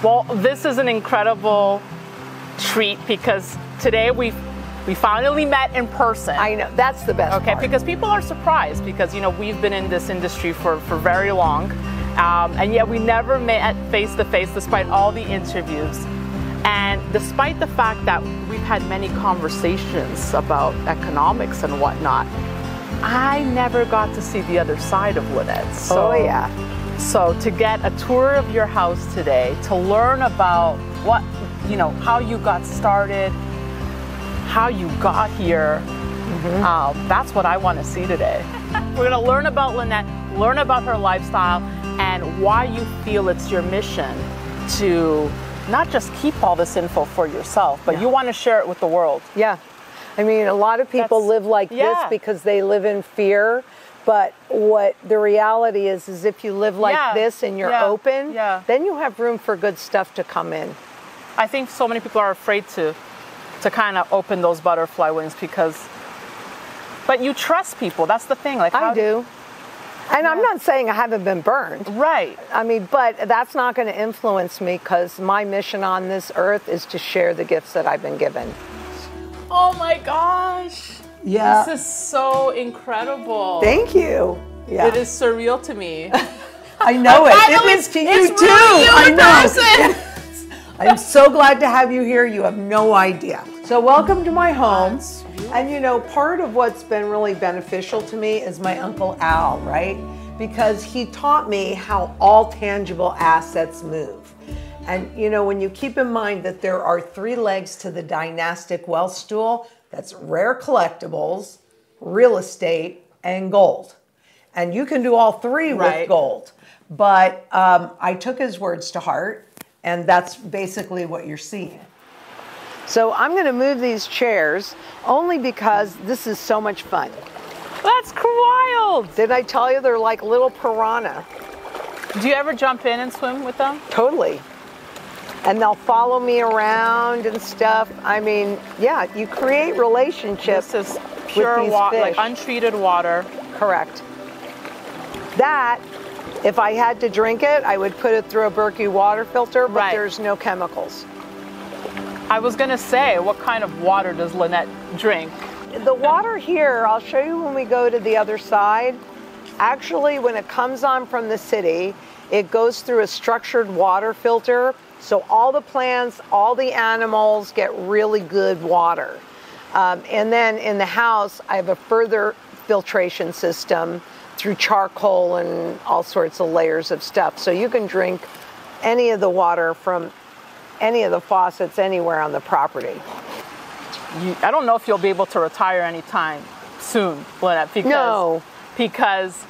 Well, this is an incredible treat because today we finally met in person. I know, that's the best part. Because people are surprised because, we've been in this industry for very long, and yet we never met face to face despite all the interviews. And despite the fact that we've had many conversations about economics and whatnot, I never got to see the other side of Lynette. Oh yeah. So to get a tour of your house today, to learn about how you got started, how you got here, that's what I want to see today. We're going to learn about Lynette, learn about her lifestyle, and why you feel it's your mission to not just keep all this info for yourself, but you want to share it with the world. Yeah. I mean, a lot of people live like this because they live in fear. But what the reality is if you live like this and you're open, then you have room for good stuff to come in. I think so many people are afraid to kind of open those butterfly wings but you trust people. That's the thing. Like I do. And I'm not saying I haven't been burned. Right. I mean, but that's not going to influence me because my mission on this earth is to share the gifts that I've been given. Oh my gosh. Yeah. This is so incredible. Thank you. Yeah. It is surreal to me. I know it. It is to you too. I know. I'm so glad to have you here. You have no idea. So welcome to my home. And part of what's been really beneficial to me is my Uncle Al, right? Because he taught me how all tangible assets move. And when you keep in mind that there are 3 legs to the dynastic wealth stool, that's rare collectibles, real estate, and gold. And you can do all 3 with gold. But I took his words to heart, and that's basically what you're seeing. So I'm going to move these chairs only because this is so much fun. That's wild. Did I tell you they're like little piranha? Do you ever jump in and swim with them? Totally. And they'll follow me around and stuff. I mean, yeah, you create relationships. This is pure water, like untreated water. Correct. That, if I had to drink it, I would put it through a Berkey water filter, but there's no chemicals. I was going to say, what kind of water does Lynette drink? The water here, I'll show you when we go to the other side. Actually, when it comes on from the city, it goes through a structured water filter. So all the plants, all the animals get really good water. And then in the house, I have a further filtration system through charcoal and all sorts of layers of stuff. So you can drink any of the water from any of the faucets anywhere on the property. I don't know if you'll be able to retire anytime soon, Lynette, because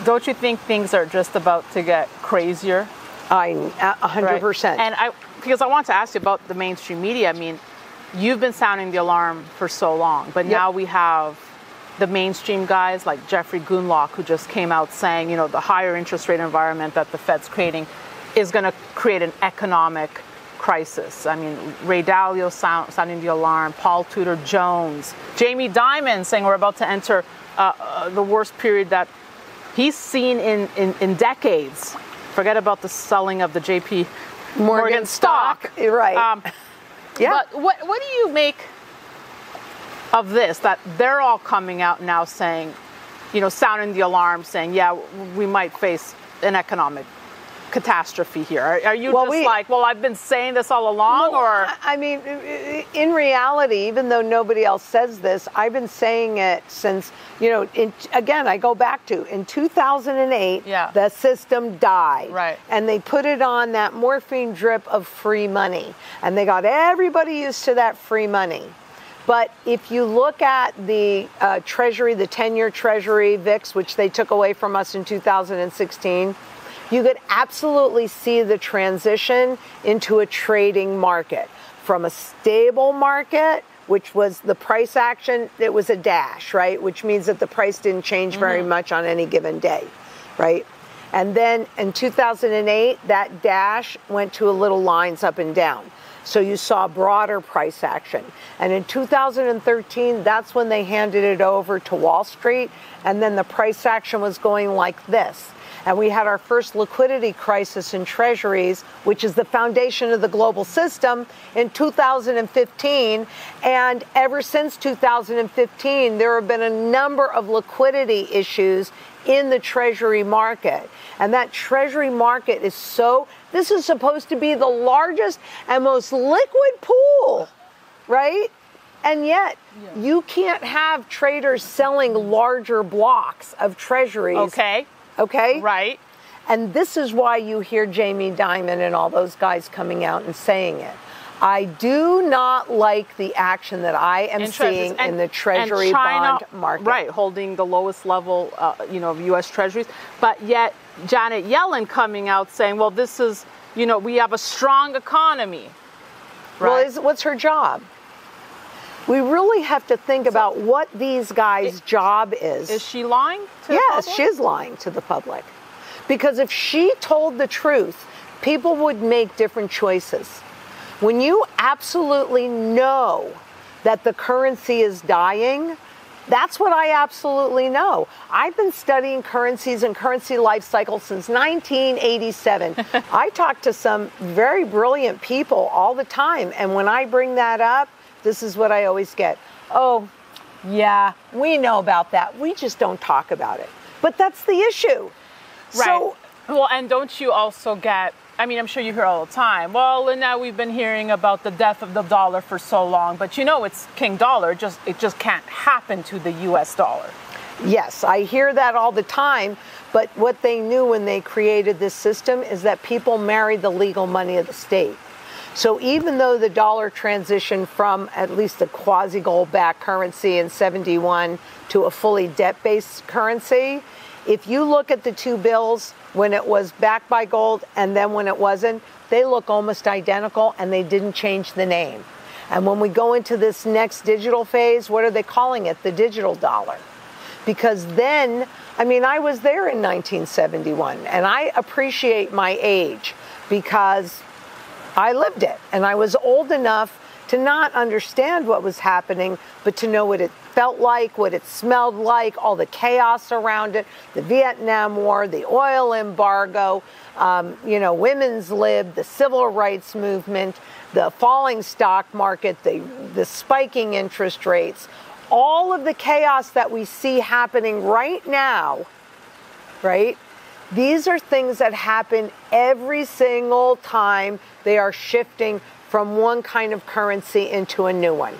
don't you think things are just about to get crazier? 100%. Right. And because I want to ask you about the mainstream media. I mean, you've been sounding the alarm for so long, but now we have the mainstream guys like Jeffrey Gundlach, who just came out saying, the higher interest rate environment that the Fed's creating is going to create an economic crisis. I mean, Ray Dalio sounding the alarm, Paul Tudor Jones, Jamie Dimon saying we're about to enter the worst period that he's seen in decades. Forget about the selling of the JP Morgan stock. Right. But what do you make of this, that they're all coming out now saying, sounding the alarm, saying, we might face an economic catastrophe here? Are you I've been saying this all along? Or I mean, in reality, even though nobody else says this, I've been saying it since, again, I go back to, in 2008, the system died. Right. And they put it on that morphine drip of free money. And they got everybody used to that free money. But if you look at the Treasury, the 10-year Treasury VIX, which they took away from us in 2016, you could absolutely see the transition into a trading market. From a stable market, which was the price action, it was a dash, right? Which means that the price didn't change very much on any given day, right? And then in 2008, that dash went to a little lines up and down. So you saw broader price action. And in 2013, that's when they handed it over to Wall Street. And then the price action was going like this. and we had our first liquidity crisis in treasuries, which is the foundation of the global system, in 2015. And ever since 2015, there have been a number of liquidity issues in the treasury market. And that treasury market is this is supposed to be the largest and most liquid pool, right? And yet, you can't have traders selling larger blocks of treasuries. Okay. Okay? Right. And this is why you hear Jamie Dimon and all those guys coming out and saying it. I do not like the action that I am seeing in the treasury bond market. Right, holding the lowest level, of U.S. treasuries. But yet, Janet Yellen coming out saying, well, this is, we have a strong economy. Right? Well, what's her job? We really have to think about what these guys' job is. Is she lying to the public? Yes, she is lying to the public. Because if she told the truth, people would make different choices. When you absolutely know that the currency is dying, that's what I absolutely know. I've been studying currencies and currency life cycles since 1987. I talk to some very brilliant people all the time, and when I bring that up, this is what I always get. Oh, yeah, we know about that. We just don't talk about it. But that's the issue. Right. So, well, and don't you also get, I'm sure you hear all the time, well, Lynette, we've been hearing about the death of the dollar for so long, but it's King Dollar. It just can't happen to the U.S. dollar. Yes, I hear that all the time. But what they knew when they created this system is that people married the legal money of the state. So even though the dollar transitioned from at least a quasi-gold-backed currency in 71 to a fully debt-based currency, if you look at the two bills when it was backed by gold and then when it wasn't, they look almost identical and they didn't change the name. And when we go into this next digital phase, what are they calling it? The digital dollar. Because then, I was there in 1971 and I appreciate my age because I lived it, and I was old enough to not understand what was happening, but to know what it felt like, what it smelled like, all the chaos around it, the Vietnam War, the oil embargo, women's lib, the civil rights movement, the falling stock market, the spiking interest rates, all of the chaos that we see happening right now, right? These are things that happen every single time they are shifting from one kind of currency into a new one.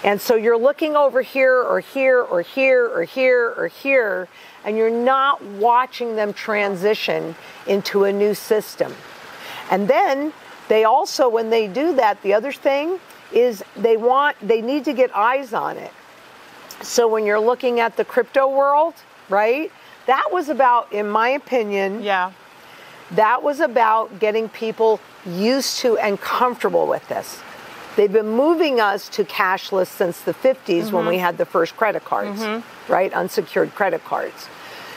And so you're looking over here or here or here or here or here, and you're not watching them transition into a new system. And then they also, when they do that, the other thing is they need to get eyes on it. So when you're looking at the crypto world, right? That was about, in my opinion, that was about getting people used to and comfortable with this. They've been moving us to cashless since the 50s when we had the first credit cards, right? Unsecured credit cards.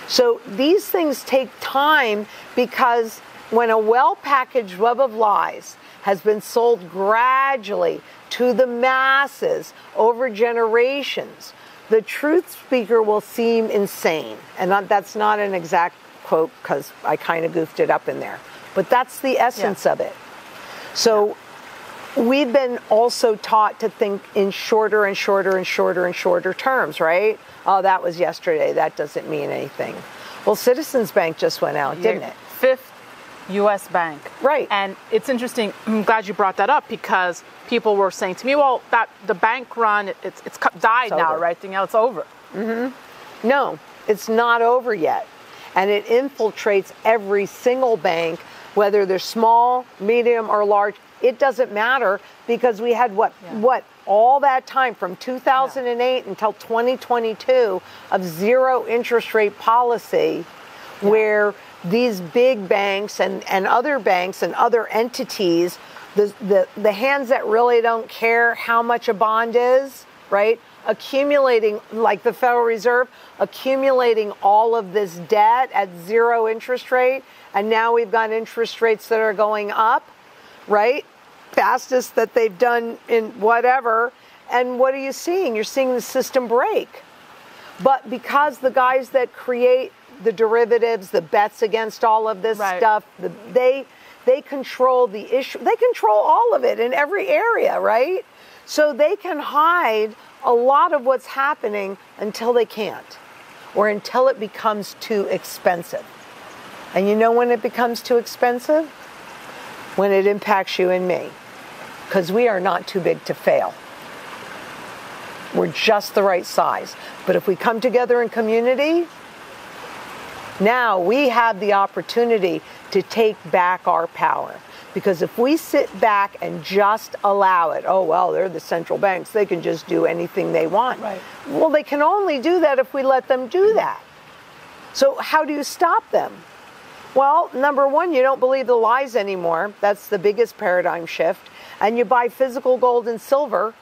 So these things take time because when a well-packaged web of lies has been sold gradually to the masses over generations, the truth speaker will seem insane. And that's not an exact quote because I kind of goofed it up in there. But that's the essence of it. So we've been also taught to think in shorter and shorter and shorter and shorter terms, right? Oh, that was yesterday. That doesn't mean anything. Well, Citizens Bank just went out, didn't it? Fifth U.S. bank. Right. And it's interesting. I'm glad you brought that up because people were saying to me, well, that the bank run, it's died now, right? Now it's over. No, it's not over yet. And it infiltrates every single bank, whether they're small, medium, or large. It doesn't matter because we had what all that time from 2008 until 2022 of zero interest rate policy where these big banks and other banks and other entities, the hands that really don't care how much a bond is, right? Accumulating, like the Federal Reserve, accumulating all of this debt at zero interest rate. And now we've got interest rates that are going up, right? Fastest that they've done in whatever. And what are you seeing? You're seeing the system break. But because the guys that create the derivatives, the bets against all of this stuff. They control the issue. They control all of it in every area, right? So they can hide a lot of what's happening until they can't, or until it becomes too expensive. And you know when it becomes too expensive? When it impacts you and me. Because we are not too big to fail. We're just the right size. But if we come together in community, now we have the opportunity to take back our power. Because if we sit back and just allow it, oh, well, they're the central banks, they can just do anything they want. Right. Well, they can only do that if we let them do that. So how do you stop them? Well, number one, you don't believe the lies anymore. That's the biggest paradigm shift. And you buy physical gold and silver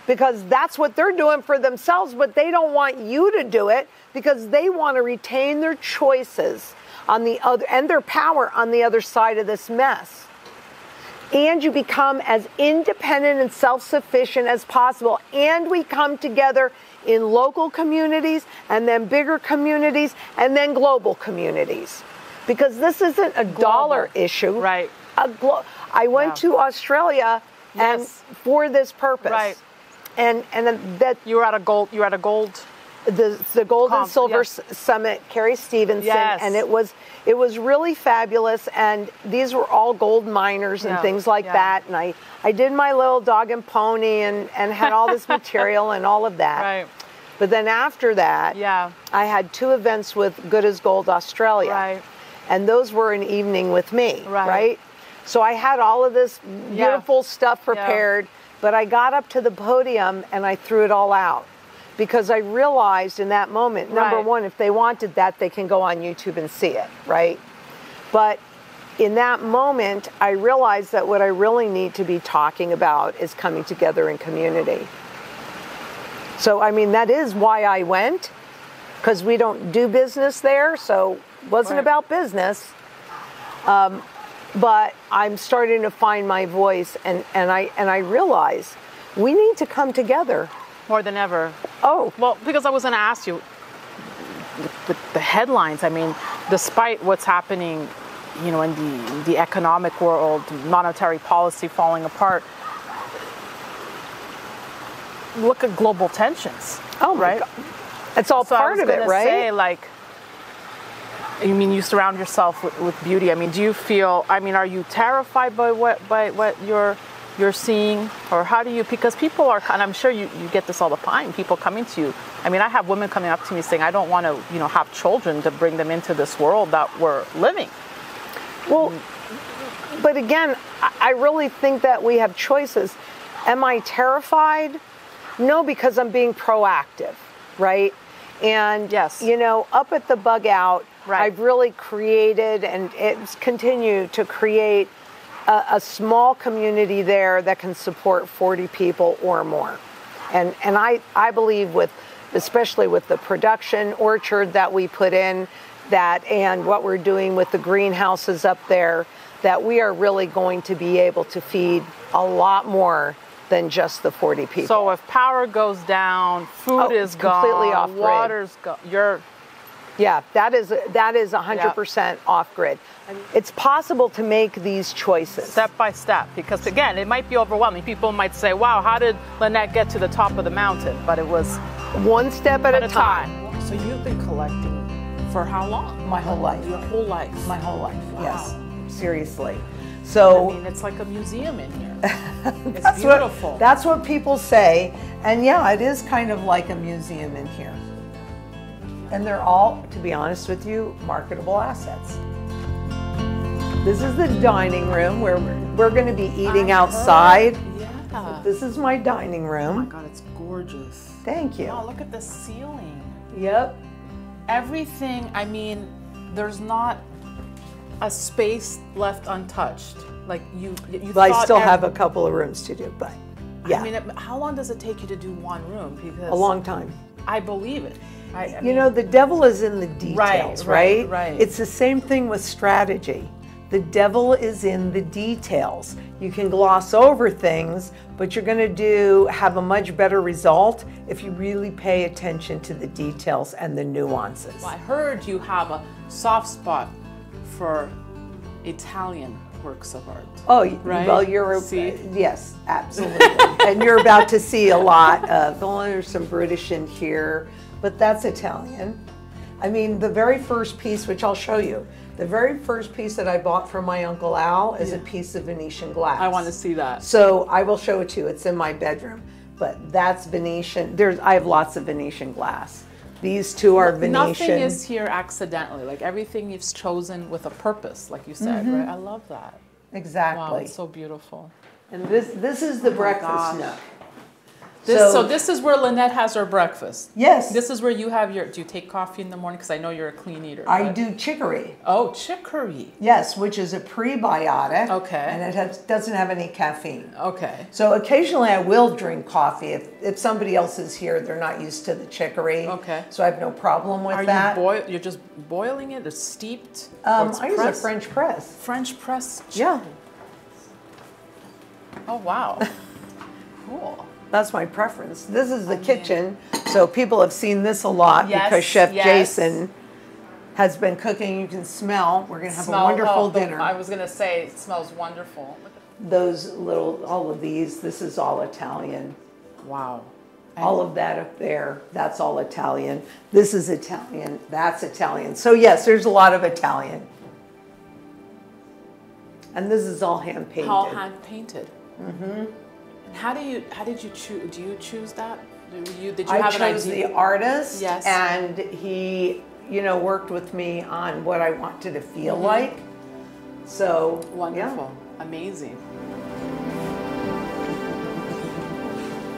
because that's what they're doing for themselves, but they don't want you to do it because they want to retain their choices on the other and their power on the other side of this mess. And you become as independent and self-sufficient as possible. And we come together in local communities and then bigger communities and then global communities. Because this isn't a dollar issue. Right. I went to Australia and for this purpose. Right. And that you were at a gold. the Gold and Silver Summit, Carrie Stevenson, and it was really fabulous. And these were all gold miners and things like that. And I did my little dog and pony and had all this material and all of that. Right. But then after that, I had 2 events with Good as Gold Australia. Right. And those were an evening with me, right? So I had all of this beautiful stuff prepared, but I got up to the podium and I threw it all out. Because I realized in that moment, number one, if they wanted that, they can go on YouTube and see it, right? But in that moment, I realized that what I really need to be talking about is coming together in community. So, I mean, that is why I went, because we don't do business there, so it wasn't about business. But I'm starting to find my voice, and I realize we need to come together. More than ever. Oh. Well, because I was going to ask you, with the headlines, I mean, despite what's happening, you know, in the economic world, monetary policy falling apart, look at global tensions. Oh, right? It's all part of it, right? I was going to say, like, I mean, you surround yourself with beauty. I mean, do you feel, I mean, are you terrified by what you're seeing, or how do you, because people are, and I'm sure you get this all the time, people coming to you. I mean, I have women coming up to me saying, I don't want to, you know, have children to bring them into this world that we're living. Well, but again, I really think that we have choices. Am I terrified? No, because I'm being proactive, right? And, you know, up at the Bug Out, I've really created, and it's continued to create a small community there that can support 40 people or more. And I believe especially with the production orchard that we put in, that and what we're doing with the greenhouses up there, that we are really going to be able to feed a lot more than just the 40 people. So if power goes down, food is completely gone, off grid. Water's gone, that is 100% off grid. It's possible to make these choices. Step by step, because again, it might be overwhelming. People might say, wow, how did Lynette get to the top of the mountain? But it was one step at a time. So you've been collecting for how long? My whole life. Your whole life? My whole life, wow. Yes. Seriously. So, I mean, it's like a museum in here. It's beautiful. That's what people say. And yeah, it is kind of like a museum in here. And they're all, to be honest with you, marketable assets. This is the dining room where we're going to be eating outside. Yeah. This is my dining room. Oh my God, it's gorgeous. Thank you. Wow, look at the ceiling. Yep. Everything, I mean, there's not a space left untouched. Like you But I still have a couple of rooms to do, but yeah. I mean, how long does it take you to do one room? Because a long time. I believe it. You know, the devil is in the details, right? Right. It's the same thing with strategy. The devil is in the details. You can gloss over things, but you're going to have a much better result if you really pay attention to the details and the nuances. Well, I heard you have a soft spot for Italian works of art. Oh, right? Well, yes, absolutely. And you're about to see a lot of, well, there's some British in here, but that's Italian. I mean, the very first piece, which I'll show you, the very first piece that I bought from my Uncle Al is a piece of Venetian glass. I want to see that. So I will show it to you. It's in my bedroom. But that's Venetian. I have lots of Venetian glass. These two are Venetian. Nothing is here accidentally. Like everything is chosen with a purpose, like you said, right? I love that. Exactly. Wow, it's so beautiful. And this is the breakfast nook. So this is where Lynette has her breakfast. Yes. This is where you have do you take coffee in the morning? Because I know you're a clean eater. I do chicory. Oh, chicory. Yes, which is a prebiotic. Okay. And it doesn't have any caffeine. Okay. So occasionally I will drink coffee. If somebody else is here, they're not used to the chicory. Okay. So I have no problem with that. You're just boiling it or steeped? I use a French press. French press chicory. Yeah. Oh, wow. Cool. That's my preference. This is the kitchen, so people have seen this a lot because Chef Jason has been cooking. You can smell. We're going to have a wonderful dinner. I was going to say, it smells wonderful. All of these, this is all Italian. Wow. All of that up there, that's all Italian. This is Italian, that's Italian. So yes, there's a lot of Italian. And this is all hand painted. All hand painted. Mm-hmm. How did you choose? Do you choose that? Did you have an idea? I chose the artist, yes, and he, worked with me on what I wanted to feel like. So wonderful, amazing.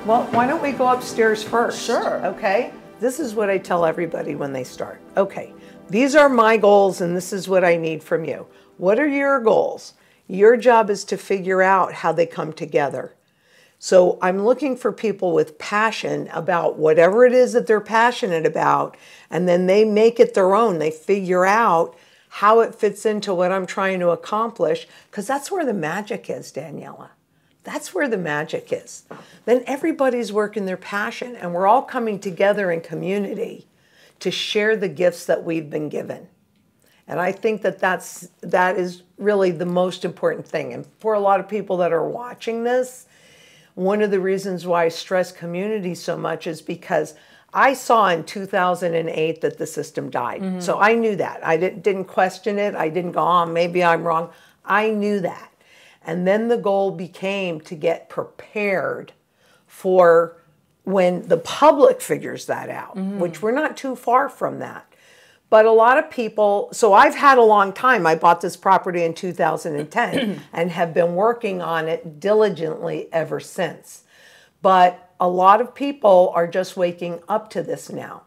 Well, why don't we go upstairs first? Sure. Okay. This is what I tell everybody when they start. Okay. These are my goals, and this is what I need from you. What are your goals? Your job is to figure out how they come together. So I'm looking for people with passion about whatever it is that they're passionate about, and then they make it their own. They figure out how it fits into what I'm trying to accomplish, because that's where the magic is, Daniela. That's where the magic is. Then everybody's working their passion, and we're all coming together in community to share the gifts that we've been given. And I think that is really the most important thing. And for a lot of people that are watching this, one of the reasons why I stress community so much is because I saw in 2008 that the system died. So I knew that. I didn't question it. I didn't go, oh, maybe I'm wrong. I knew that. And then the goal became to get prepared for when the public figures that out, which we're not too far from that. But a lot of people, so I've had a long time. I bought this property in 2010 and have been working on it diligently ever since. But a lot of people are just waking up to this now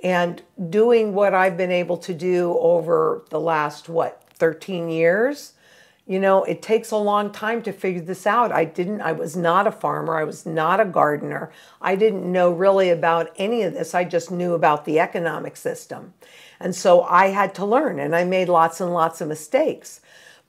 and doing what I've been able to do over the last, 13 years. It takes a long time to figure this out. I was not a farmer. I was not a gardener. I didn't know really about any of this. I just knew about the economic system. And so I had to learn, and I made lots and lots of mistakes.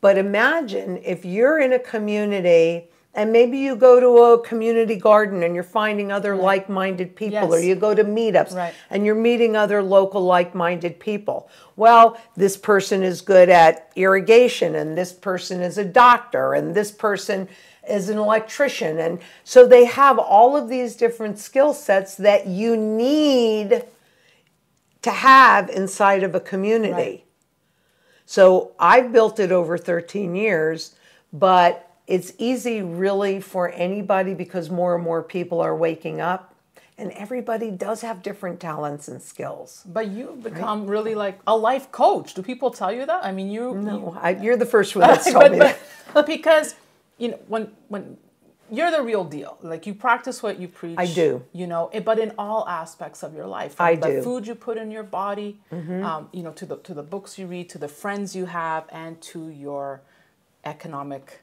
But imagine if you're in a community and maybe you go to a community garden and you're finding other like-minded people, or you go to meetups and you're meeting other local like-minded people. Well, this person is good at irrigation, and this person is a doctor, and this person is an electrician. And so they have all of these different skill sets that you need to have inside of a community. So I've built it over 13 years, but it's easy really for anybody because more and more people are waking up, and everybody does have different talents and skills. But you've become really like a life coach. Do people tell you that? I mean, you're the first one that's told me that. Because, when you're the real deal. Like, you practice what you preach. I do. But in all aspects of your life. From the food you put in your body, to the books you read, to the friends you have, and to your economic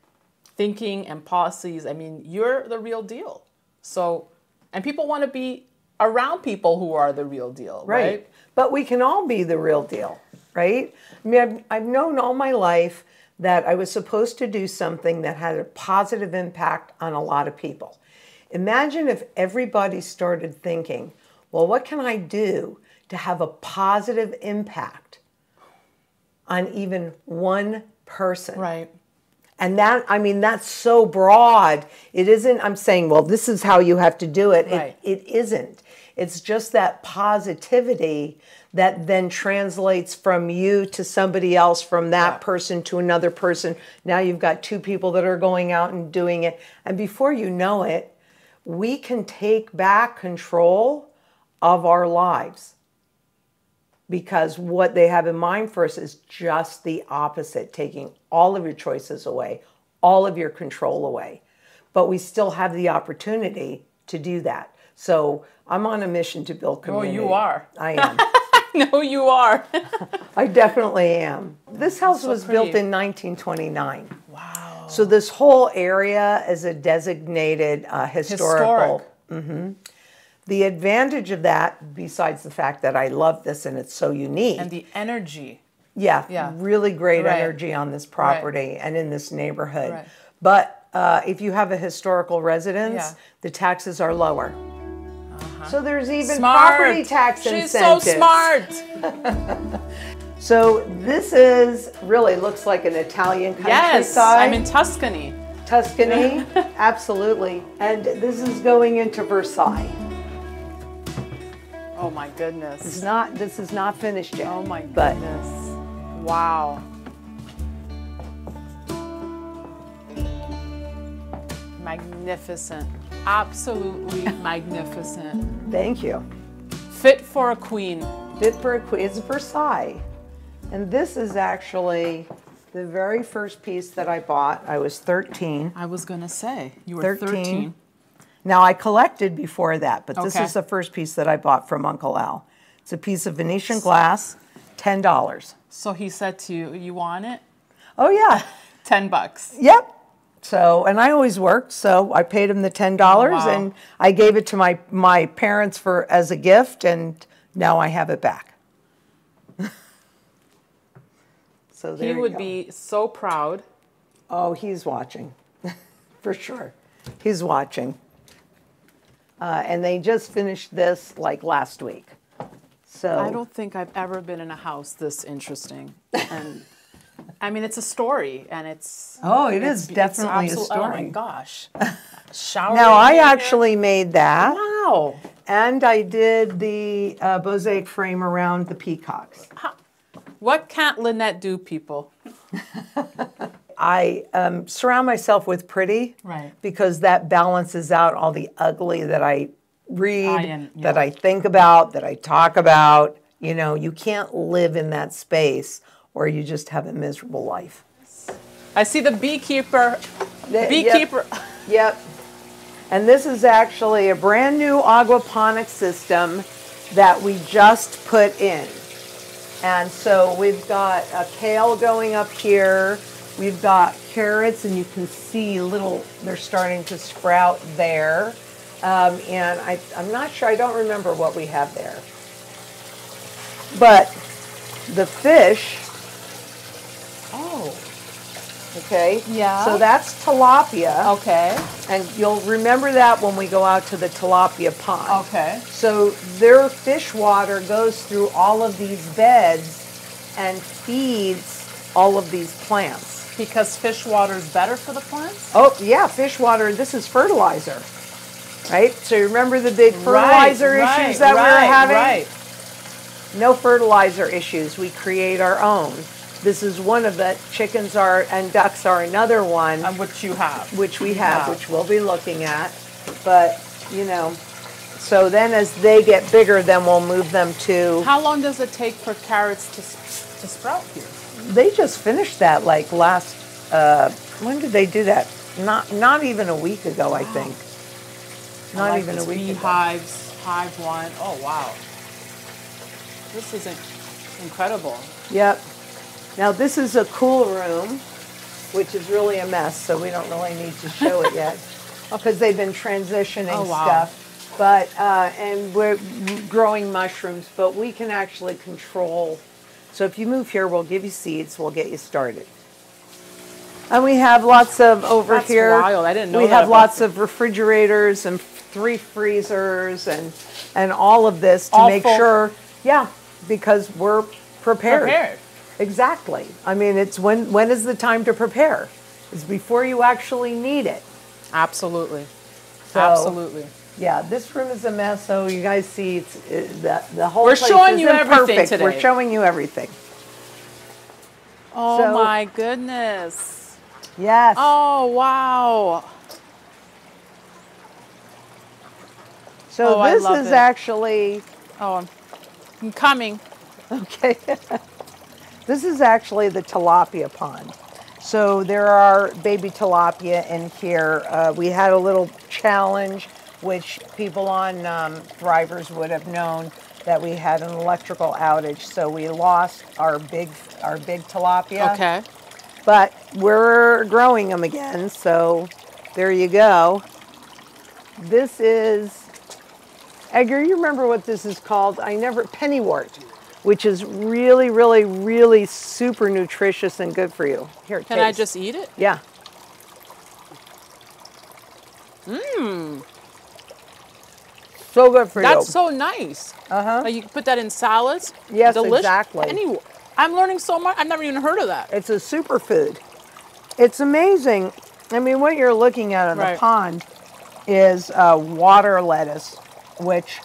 thinking and policies. I mean, you're the real deal. So, and people want to be around people who are the real deal, right? But we can all be the real deal, right? I mean, I've known all my life that I was supposed to do something that had a positive impact on a lot of people. Imagine if everybody started thinking, well, what can I do to have a positive impact on even one person? Right. And that, I mean, that's so broad. It isn't, I'm saying, well, this is how you have to do it. Right. It isn't. It's just that positivity that then translates from you to somebody else, from that person to another person. Now you've got two people that are going out and doing it. And before you know it, we can take back control of our lives. Because what they have in mind for us is just the opposite, taking all of your choices away, all of your control away. But we still have the opportunity to do that. So I'm on a mission to build community. Oh, you are. I am. No, you are. I definitely am. This house was pretty. built in 1929. Wow. So this whole area is a designated historical. Historic. The advantage of that, besides the fact that I love this and it's so unique. And the energy. Yeah, really great Right. energy on this property and in this neighborhood. Right. But if you have a historical residence, Yeah. the taxes are lower. So there's even Smart. property tax She's incentives. so smart. So this is really looks like an Italian countryside. Yes, I'm in Tuscany. Tuscany, absolutely. And this is going into Versailles. Oh my goodness. This is not finished yet. Oh my but goodness. Wow. Magnificent. Absolutely magnificent. Thank you. Fit for a queen. Fit for a queen. It's Versailles. And this is actually the very first piece that I bought. I was 13. I was going to say, you were 13. Now, I collected before that, but this Okay. is the first piece that I bought from Uncle Al. It's a piece of Venetian glass, $10. So he said to you, you want it? Oh, yeah. $10. Yep. So, and I always worked, so I paid him the $10, Wow. and I gave it to my parents as a gift, and now I have it back. So there He you would go. be so proud. Oh, he's watching, for sure. He's watching. And they just finished this like last week. So I don't think I've ever been in a house this interesting. And I mean, it's a story, and it's... Oh, it is definitely a Oh story. my gosh. Shower. Now, I actually made that. Wow. And I did the mosaic frame around the peacocks. What can't Lynette do, people? I surround myself with pretty, Right. because that balances out all the ugly that I read, Yeah. that I think about, that I talk about. You know, you can't live in that space or you just have a miserable life. I see the beekeeper. Yep. Beekeeper. Yep. And this is actually a brand new aquaponic system that we just put in. And so we've got a kale going up here. We've got carrots, and you can see they're starting to sprout there. And I'm not sure, I don't remember what we have there. But the fish, okay? Yeah. So that's tilapia. Okay. And you'll remember that when we go out to the tilapia pond. Okay. So their fish water goes through all of these beds and feeds all of these plants. Because fish water is better for the plants? Oh, yeah, fish water, this is fertilizer, right? So you remember the big fertilizer issues that we were having? Right. No fertilizer issues. We create our own. This is one of the chickens and ducks are another one. And which you have. Which we have, which we'll be looking at. But, you know, so then as they get bigger, then we'll move them to... How long does it take for carrots to sprout here? They just finished that like last, when did they do that? Not even a week ago, I think. Not like even a this week ago. Beehives, hive one. Oh, wow. This is incredible. Yep. Now this is a cool room, which is really a mess, so we don't really need to show it yet, because they've been transitioning stuff. But and we're growing mushrooms, but we can actually control. So if you move here, we'll give you seeds. We'll get you started. And we have lots of over That's here. wild. I didn't know we that have about lots of refrigerators and 3 freezers and all of this to All make full. sure, yeah, because we're prepared. Exactly. I mean, it's when is the time to prepare? It's before you actually need it. Absolutely. So, Absolutely. Yeah, this room is a mess. So you guys see, the whole We're place showing isn't you everything perfect. today. We're showing you everything. Oh So- my goodness. Yes. Oh, wow. So I this love is it. actually, Oh, I'm coming. okay. This is actually the tilapia pond. So there are baby tilapia in here. We had a little challenge, which people on Thrivers would have known, that we had an electrical outage. So we lost our big tilapia. Okay. But we're growing them again. So there you go. This is, Edgar, you remember what this is called? Pennywort, which is really, really, really super nutritious and good for you. Here, Can I taste. just eat it? Yeah. So good for you. That's so nice. Uh-huh. Like you can put that in salads. Yes, Delicious. exactly. I'm learning so much. I've never even heard of that. It's a superfood. It's amazing. I mean, what you're looking at in the Right. pond is water lettuce, which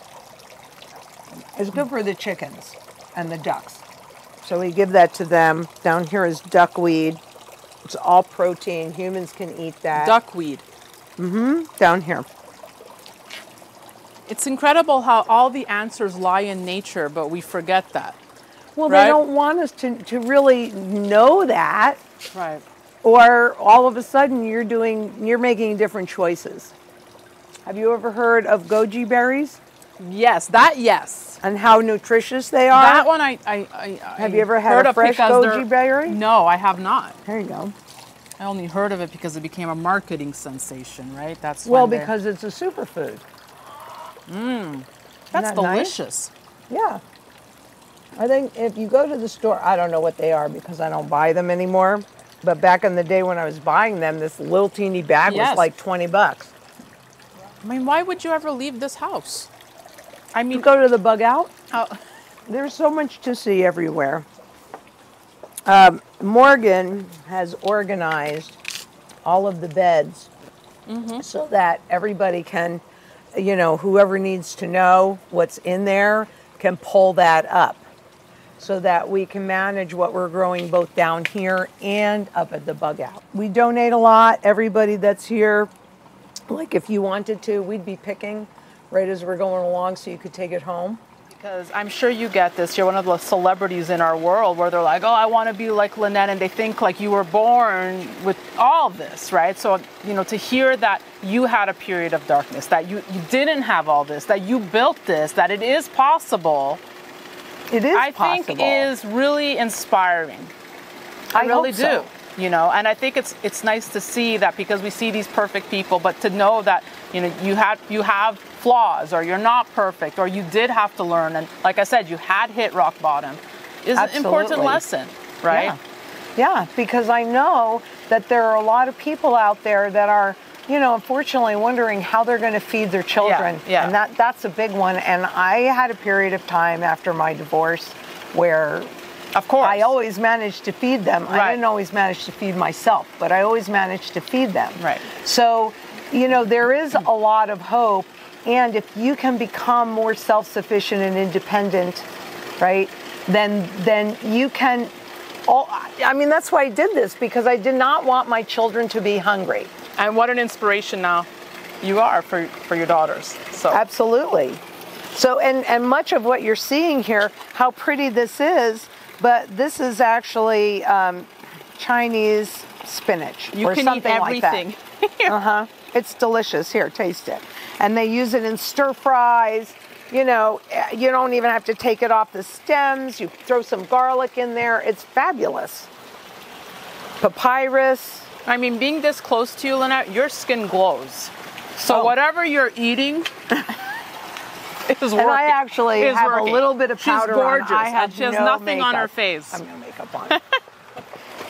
is good for the chickens and the ducks. So we give that to them. Down here is duckweed. It's all protein. Humans can eat that. Duckweed. Down here. It's incredible how all the answers lie in nature, but we forget that. Well, Right. they don't want us to really know that, Right. or all of a sudden you're making different choices. Have you ever heard of goji berries Yes. Yes. and how nutritious they are? That one Have you ever had heard a of fresh because goji berry? No, I have not. There you go. I only heard of it because it became a marketing sensation, right? That's Well, when they're- because it's a superfood. that's Isn't that nice? delicious. Yeah. I think if you go to the store, I don't know what they are because I don't buy them anymore. But back in the day when I was buying them, this little teeny bag Yes. was like $20. I mean, why would you ever leave this house? I You mean, go to the bug out, oh, there's so much to see everywhere. Morgan has organized all of the beds so that everybody can, whoever needs to know what's in there can pull that up so that we can manage what we're growing both down here and up at the bug out. We donate a lot. Everybody that's here, like if you wanted to, we'd be picking right as we're going along so you could take it home. because I'm sure you get this. You're one of the celebrities in our world where they're like, oh, I want to be like Lynette, and they think like you were born with all of this, right? So, to hear that you had a period of darkness, that you didn't have all this, that you built this, that it is possible. It is I possible. think is really inspiring. I really hope do. so. And I think it's nice to see that, because we see these perfect people, but to know that you have flaws, or you're not perfect, or you did have to learn, and like I said, you had hit rock bottom, is an important Absolutely. lesson, right? Yeah, because I know that there are a lot of people out there that are, unfortunately wondering how they're going to feed their children. Yeah. And that's a big one. And I had a period of time after my divorce where Of course. I always managed to feed them. Right. I didn't always manage to feed myself, but I always managed to feed them. Right. So, there is a lot of hope. And if you can become more self-sufficient and independent, right, then you can. That's why I did this, because I did not want my children to be hungry. And what an inspiration now you are for your daughters. So Absolutely. So, and much of what you're seeing here, how pretty this is, but this is actually Chinese spinach you or can something eat like that. everything. It's delicious. Here, taste it. And they use it in stir fries. You don't even have to take it off the stems. You throw some garlic in there. It's fabulous. Papyrus. I mean, being this close to you, Lynette, your skin glows. So whatever you're eating is working. And I actually have a little bit of powder She's gorgeous. on. I have and she has no nothing makeup on her face. I have no makeup on.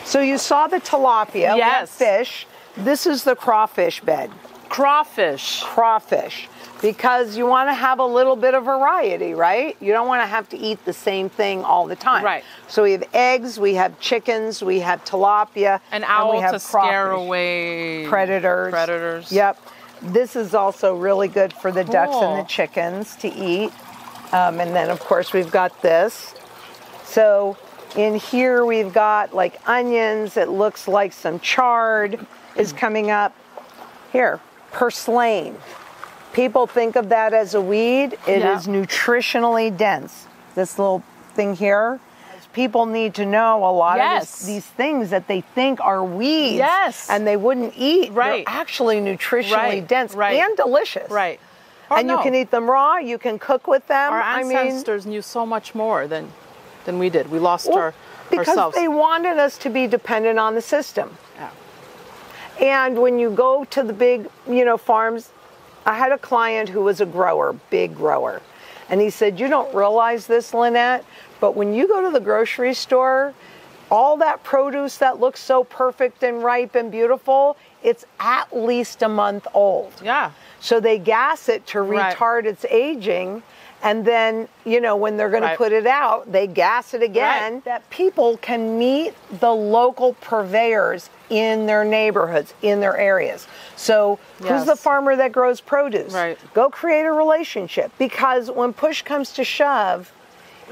So you saw the tilapia, Yes. fish. This is the crawfish bed. Crawfish. Crawfish. Because you want to have a little bit of variety, right? You don't want to have to eat the same thing all the time. Right. So we have eggs, we have chickens, we have tilapia. An owl and we have to scare crawfish. away Predators. Yep. This is also really good for the ducks and the chickens to eat. And then, of course, we've got this. So in here, we've got like onions. It looks like some chard is coming up. Here, purslane. People think of that as a weed. It is nutritionally dense. This little thing here. People need to know a lot of these things that they think are weeds and they wouldn't eat. Right. They're actually nutritionally dense and delicious. Right. And you can eat them raw. You can cook with them. Our ancestors knew so much more than we did. We lost ourselves. Because they wanted us to be dependent on the system. Yeah. And when you go to the big, farms, I had a client who was a grower, big grower. And he said, you don't realize this, Lynette, but when you go to the grocery store, all that produce that looks so perfect and ripe and beautiful, it's at least a month old. Yeah. So they gas it to retard its aging. And then, when they're going to put it out, they gas it again. That people can meet the local purveyors in their neighborhoods, in their areas. So who's the farmer that grows produce? Right. Go create a relationship. Because when push comes to shove,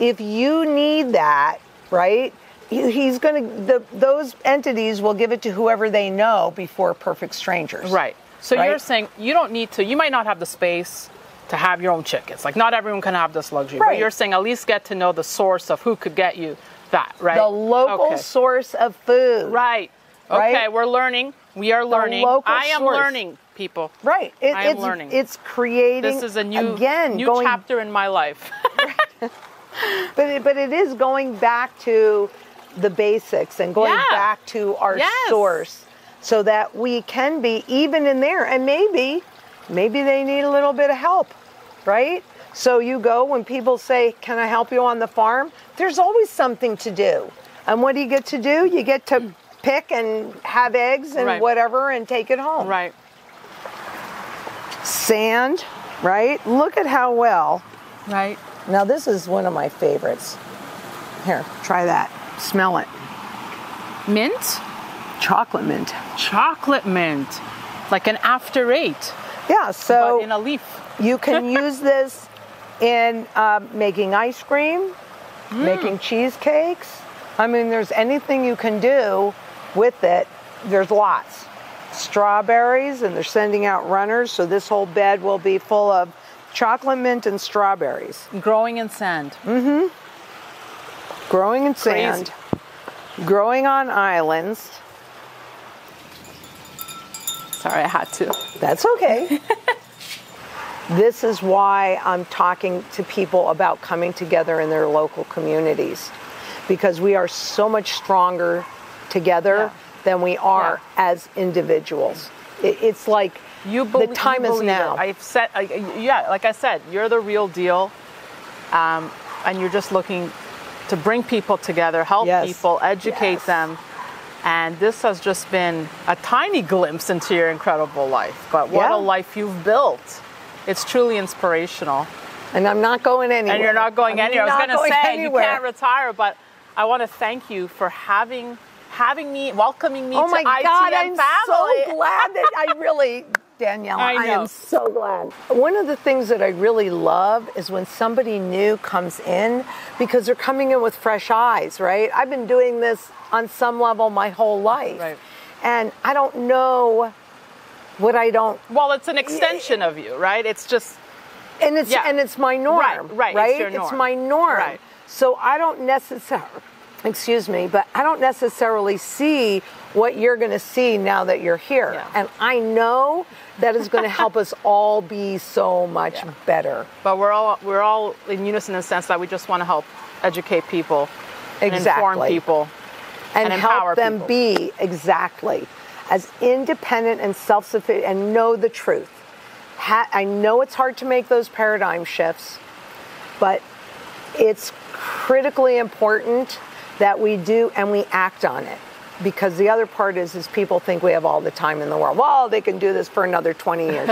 if you need that, right, those entities will give it to whoever they know before perfect strangers. Right. So you're saying you don't need to, you might not have the space to have your own chickens. Like not everyone can have this luxury, but you're saying at least get to know the source of who could get you that, right? The local source of food. Right. Okay, we're learning. We are learning. I am learning, people. Right. I am learning. It's creating. This is a new going, chapter in my life. but it is going back to the basics and going back to our source so that we can be even in there. And maybe they need a little bit of help, right? So you go when people say, can I help you on the farm? There's always something to do. And what do you get to do? You get to pick and have eggs and whatever and take it home. Right. Sand, right? Look at how well. Right. Now this is one of my favorites. Here, try that. Smell it. Mint? Chocolate mint. Chocolate mint. Like an after 8. Yeah, so but in a leaf. You can use this in making ice cream, making cheesecakes. I mean, there's anything you can do with it. There's lots. Strawberries, and they're sending out runners, so this whole bed will be full of chocolate mint and strawberries. Growing in sand. Mm-hmm. Growing in sand. Growing on islands. Sorry, I had to. That's okay. This is why I'm talking to people about coming together in their local communities, because we are so much stronger together than we are as individuals. It's like the time is now. I've said, like I said, you're the real deal, and you're just looking to bring people together, help people, educate them. And this has just been a tiny glimpse into your incredible life. But what a life you've built. It's truly inspirational. And I'm not going anywhere. And you're not going anywhere. I was going to say, anywhere. You can't retire, but I want to thank you for having me, welcoming me to ITM family. Oh my God, I'm so glad that I really... Daniela, I am so glad. One of the things that I really love is when somebody new comes in, because they're coming in with fresh eyes, right? I've been doing this on some level my whole life. Right. And I don't know what I don't... Well, it's an extension of you, right? It's just... And it's my norm, right? Right? It's your norm. It's my norm. Right. So I don't necessarily... Excuse me, but I don't necessarily see what you're going to see now that you're here. Yeah. And I know that is going to help us all be so much better. But we're all in unison in the sense that we just want to help educate people, and inform people, and help them people. Be as independent and self-sufficient and know the truth. I know it's hard to make those paradigm shifts, but it's critically important that we do and we act on it. because the other part is people think we have all the time in the world. Well, they can do this for another 20 years.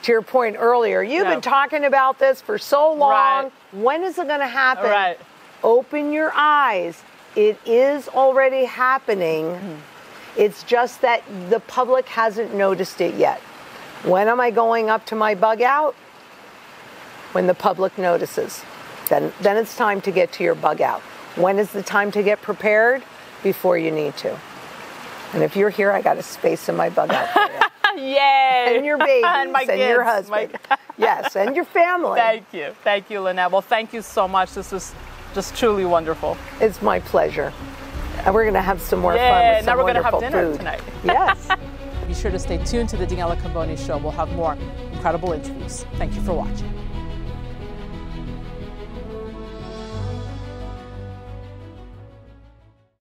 To your point earlier, you've been talking about this for so long. Right. When is it going to happen? Right. Open your eyes. It is already happening. It's just that the public hasn't noticed it yet. When am I going up to my bug out? When the public notices. Then it's time to get to your bug out. When is the time to get prepared? Before you need to. And if you're here, I got a space in my bug out for you. Yay! And your babies and my kids, your husband. Yes, and your family. Thank you, Lynette. Well, thank you so much. This was just truly wonderful. It's my pleasure. And we're going to have some more fun with some now we're going to have wonderful dinner food. tonight. Yes. Be sure to stay tuned to the Daniela Cambone Show. We'll have more incredible interviews. Thank you for watching.